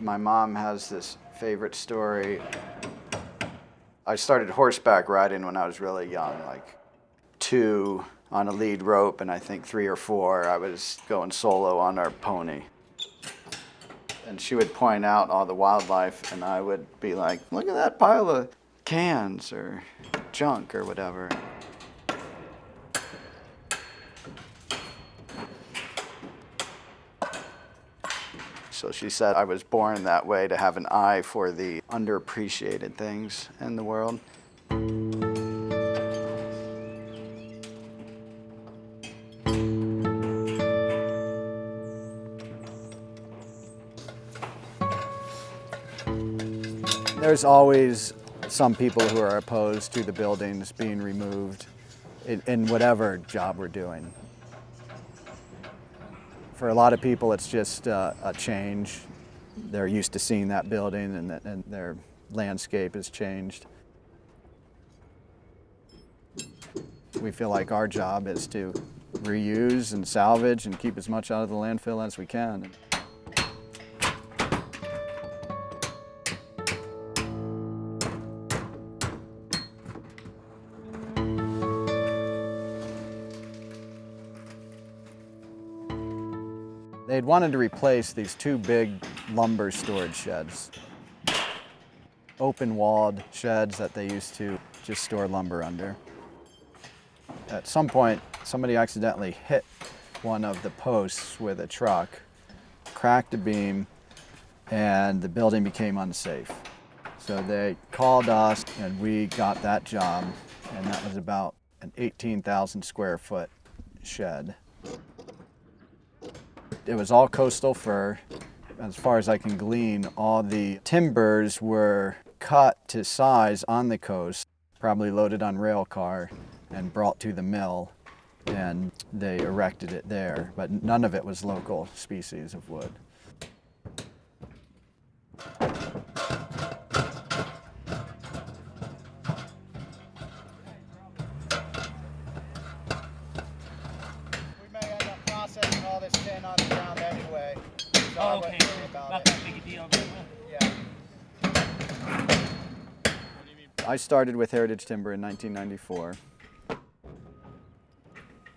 My mom has this favorite story. I started horseback riding when I was really young, like 2 on a lead rope, and I think 3 or 4 I was going solo on our pony. And she would point out all the wildlife, and I would be like, look at that pile of cans or junk or whatever. So she said I was born that way, to have an eye for the underappreciated things in the world. There's always some people who are opposed to the buildings being removed in whatever job we're doing. For a lot of people, it's just a change. They're used to seeing that building, and their landscape has changed. We feel like our job is to reuse and salvage and keep as much out of the landfill as we can. They'd wanted to replace these 2 big lumber storage sheds. Open-walled sheds that they used to just store lumber under. At some point, somebody accidentally hit one of the posts with a truck, cracked a beam, and the building became unsafe. So they called us, and we got that job, and that was about an 18,000 square foot shed. It was all coastal fir. As far as I can glean, all the timbers were cut to size on the coast, probably loaded on rail car and brought to the mill, and they erected it there, but none of it was local species of wood. All this tin on the ground anyway. So oh, okay. Not that big a deal. Yeah. I started with Heritage Timber in 1994.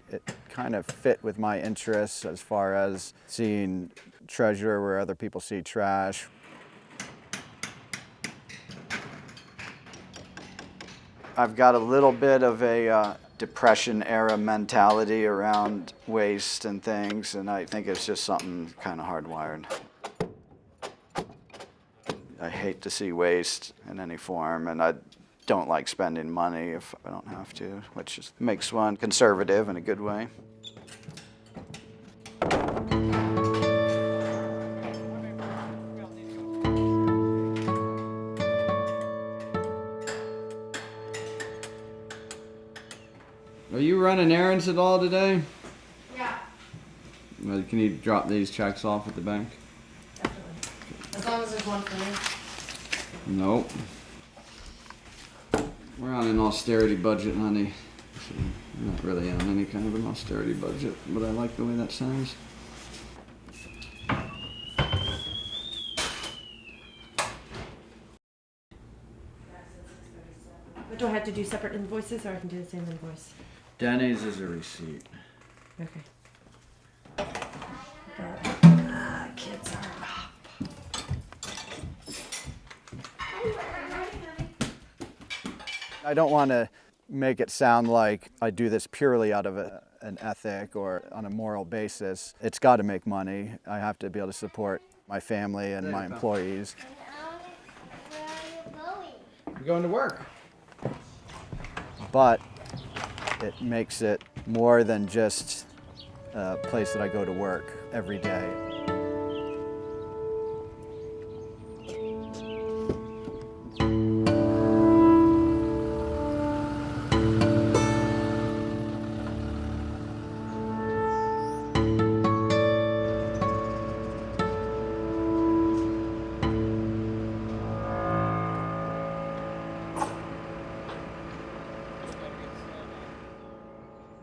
It kind of fit with my interests as far as seeing treasure where other people see trash. I've got a little bit of a Depression era mentality around waste and things, and I think it's just something kind of hardwired. I hate to see waste in any form, and I don't like spending money if I don't have to, which makes one conservative in a good way. Are you running errands at all today? Yeah. Well, can you drop these checks off at the bank? Definitely. As long as there's one for me. Nope. We're on an austerity budget, honey. We're not really on any kind of an austerity budget, but I like the way that sounds. But do I have to do separate invoices, or I can do the same invoice? Denny's is a receipt. Okay. Kids are up. I don't want to make it sound like I do this purely out of an ethic or on a moral basis. It's got to make money. I have to be able to support my family and my employees. Where are you going? I'm going to work. But it makes it more than just a place that I go to work every day.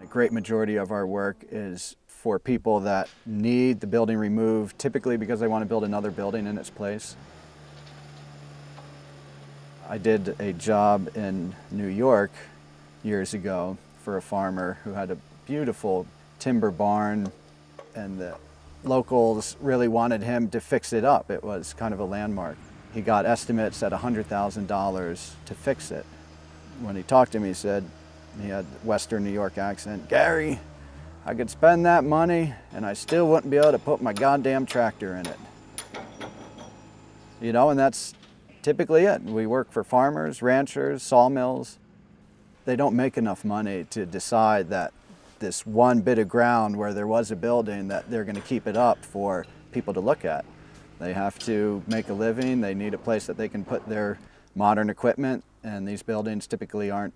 A great majority of our work is for people that need the building removed, typically because they want to build another building in its place. I did a job in New York years ago for a farmer who had a beautiful timber barn, and the locals really wanted him to fix it up. It was kind of a landmark. He got estimates at $100,000 to fix it. When he talked to me, he said, he had a Western New York accent, "Gary, I could spend that money and I still wouldn't be able to put my goddamn tractor in it." You know, and that's typically it. We work for farmers, ranchers, sawmills. They don't make enough money to decide that this one bit of ground where there was a building, that they're going to keep it up for people to look at. They have to make a living. They need a place that they can put their modern equipment, and these buildings typically aren't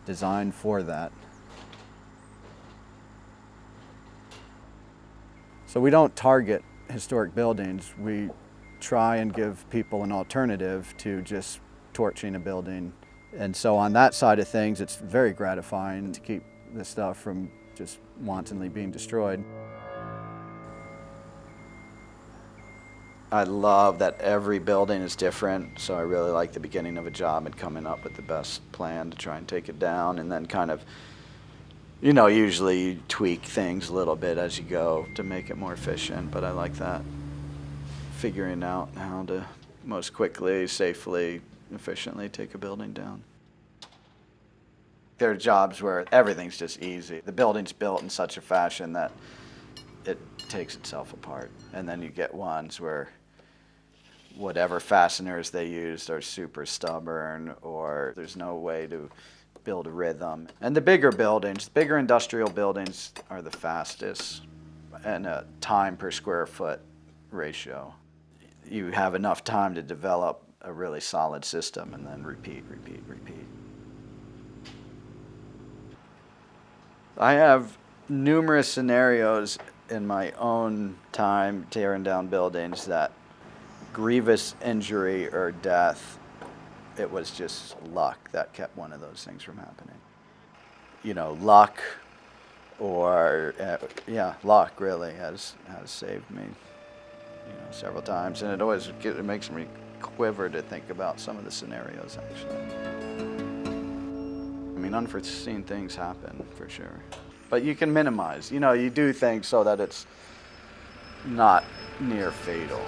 designed for that. So we don't target historic buildings. We try and give people an alternative to just torching a building. And so on that side of things, it's very gratifying to keep this stuff from just wantonly being destroyed. I love that every building is different, so I really like the beginning of a job and coming up with the best plan to try and take it down, and then kind of, you know, usually you tweak things a little bit as you go to make it more efficient, but I like that. Figuring out how to most quickly, safely, efficiently take a building down. There are jobs where everything's just easy. The building's built in such a fashion that it takes itself apart. And then you get ones where whatever fasteners they used are super stubborn, or there's no way to build a rhythm. And the bigger buildings, bigger industrial buildings are the fastest, and a time per square foot ratio. You have enough time to develop a really solid system and then repeat. I have numerous scenarios in my own time tearing down buildings that grievous injury or death, it was just luck that kept one of those things from happening. You know, luck, or luck really has saved me, you know, several times, and it makes me quiver to think about some of the scenarios, actually. I mean, unforeseen things happen for sure, but you can minimize. You know, you do things so that it's not near fatal.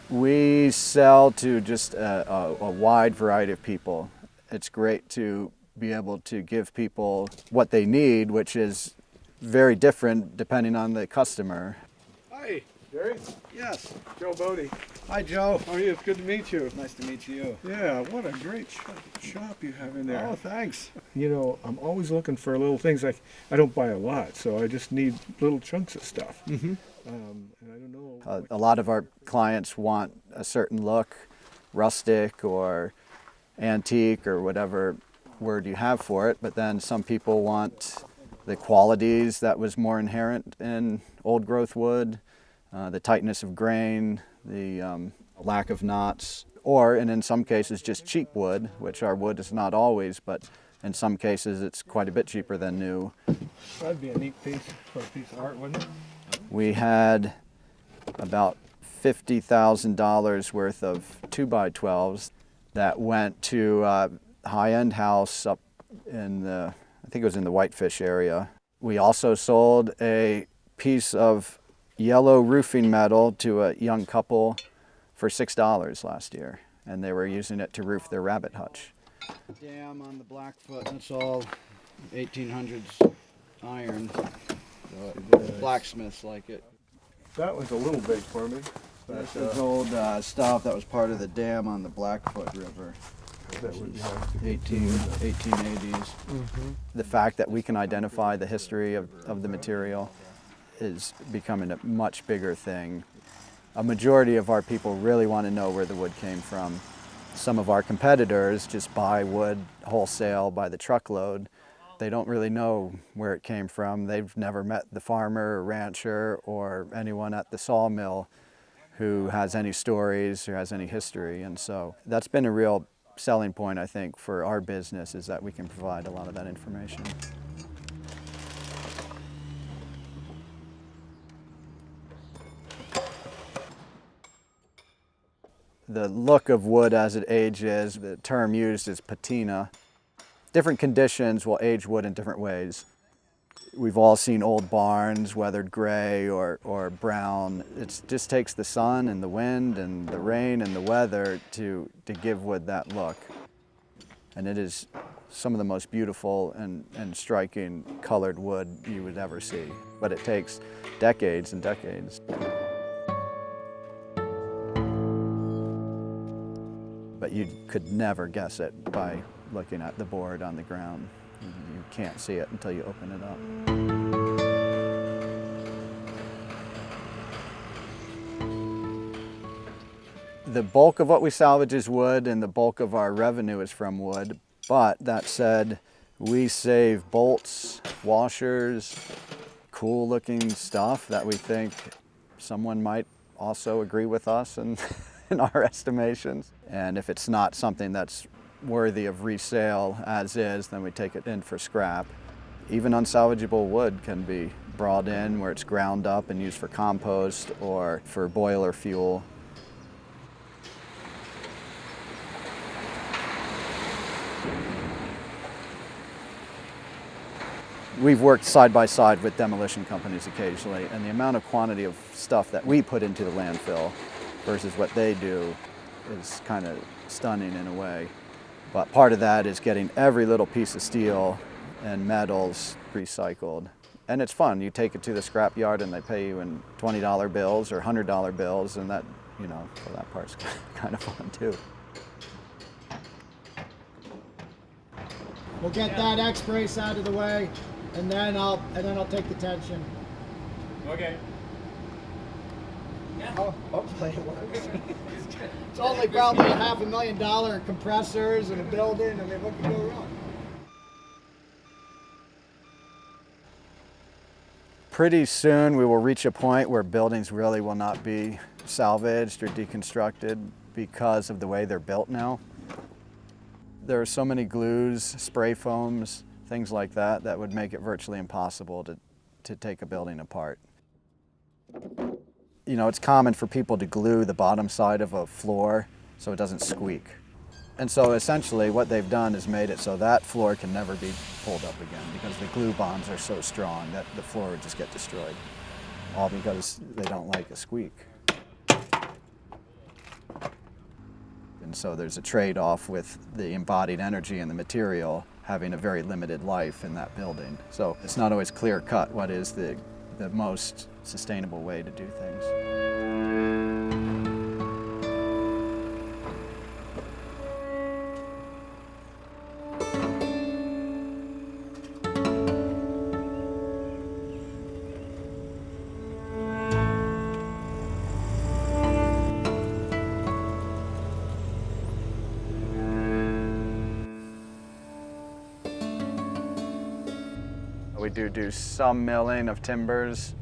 We sell to just a wide variety of people. It's great to be able to give people what they need, which is very different depending on the customer. Hi, Jerry. Yes. Joe Bodie. Hi, Joe. How are you? It's good to meet you. Nice to meet you. Yeah, what a great shop you have in there. Oh, thanks. You know, I'm always looking for little things. I don't buy a lot, so I just need little chunks of stuff. Mm-hmm. And I don't know. A lot of our clients want a certain look, rustic or antique or whatever word you have for it, but then some people want the qualities that was more inherent in old growth wood, the tightness of grain, the lack of knots, and in some cases just cheap wood, which our wood is not always, but in some cases it's quite a bit cheaper than new. That'd be a neat piece for a piece of art, wouldn't it? We had about $50,000 worth of 2x12s that went to a high-end house up in I think it was in the Whitefish area. We also sold a piece of yellow roofing metal to a young couple for $6 last year, and they were using it to roof their rabbit hutch. Dam on the Blackfoot, that's all 1800s iron. Blacksmiths like it. That was a little big for me. This is old stuff that was part of the dam on the Blackfoot River. That would be 1880s. Mm-hmm. The fact that we can identify the history of the material is becoming a much bigger thing. A majority of our people really want to know where the wood came from. Some of our competitors just buy wood wholesale by the truckload. They don't really know where it came from. They've never met the farmer or rancher or anyone at the sawmill who has any stories or has any history. And so that's been a real selling point, I think, for our business, is that we can provide a lot of that information. The look of wood as it ages, the term used is patina. Different conditions will age wood in different ways. We've all seen old barns, weathered gray or brown. It just takes the sun and the wind and the rain and the weather to give wood that look. And it is some of the most beautiful and striking colored wood you would ever see. But it takes decades and decades. But you could never guess it by looking at the board on the ground. You can't see it until you open it up. The bulk of what we salvage is wood, and the bulk of our revenue is from wood. But that said, we save bolts, washers, cool looking stuff that we think someone might also agree with us in our estimations. And if it's not something that's worthy of resale as is, then we take it in for scrap. Even unsalvageable wood can be brought in where it's ground up and used for compost or for boiler fuel. We've worked side by side with demolition companies occasionally, and the amount of quantity of stuff that we put into the landfill versus what they do is kind of stunning in a way. But part of that is getting every little piece of steel and metals recycled. And it's fun. You take it to the scrap yard and they pay you in $20 bills or $100 bills, and that, well, that part's kind of fun too. We'll get that X-brace out of the way, and then I'll take the tension. Okay. Oh, hopefully it works. It's only probably $500,000 in compressors and a building. I mean, what can go wrong? Pretty soon we will reach a point where buildings really will not be salvaged or deconstructed because of the way they're built now. There are so many glues, spray foams, things like that that would make it virtually impossible to take a building apart. It's common for people to glue the bottom side of a floor so it doesn't squeak. And so essentially what they've done is made it so that floor can never be pulled up again because the glue bonds are so strong that the floor would just get destroyed, all because they don't like a squeak. And so there's a trade-off with the embodied energy in the material having a very limited life in that building. So it's not always clear-cut what is the most sustainable way to do things. We do some milling of timbers.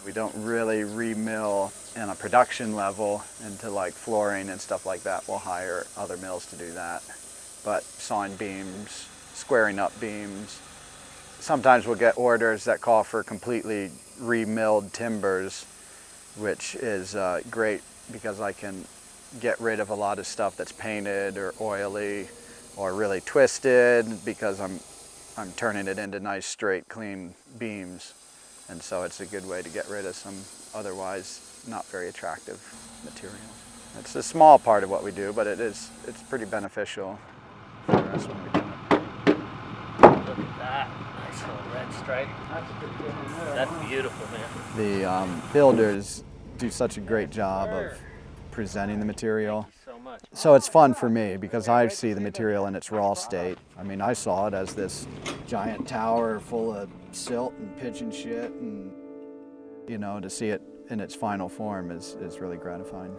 We don't really remill in a production level into like flooring and stuff like that. We'll hire other mills to do that. But sawing beams, squaring up beams. Sometimes we'll get orders that call for completely remilled timbers, which is great because I can get rid of a lot of stuff that's painted or oily or really twisted because I'm turning it into nice, straight, clean beams. And so it's a good way to get rid of some otherwise not very attractive material. It's a small part of what we do, but it's pretty beneficial for us when we do it. Look at that. Nice little red stripe. That's a good one there. That's beautiful, man. The builders do such a great job of presenting the material. So much. So it's fun for me because I see the material in its raw state. I mean, I saw it as this giant tower full of silt and pigeon shit, and to see it in its final form is really gratifying.